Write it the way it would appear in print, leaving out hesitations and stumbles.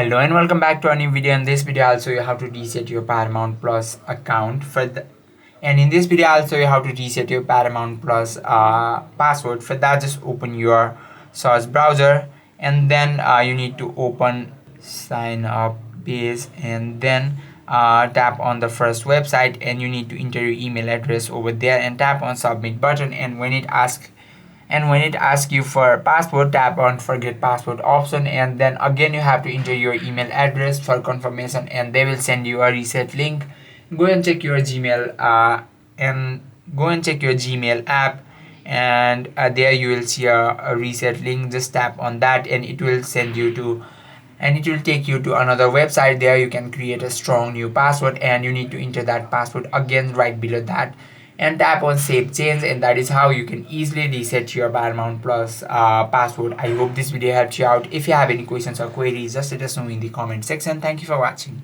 Hello and welcome back to a new video. In this video I'll show you how to reset your Paramount Plus account and in this video I'll show you how to reset your Paramount Plus password. For that, just open your source browser and then you need to open sign up page and then tap on the first website and you need to enter your email address over there and tap on submit button. And when it asks you for password, tap on forget password option, and then again you have to enter your email address for confirmation and they will send you a reset link. Go and check your Gmail app, and there you will see a reset link. Just tap on that and it will take you to another website. There you can create a strong new password and you need to enter that password again right below that and tap on save change, and that is how you can easily reset your Paramount Plus password. I hope this video helped you out. If you have any questions or queries, just let us know in the comment section. Thank you for watching.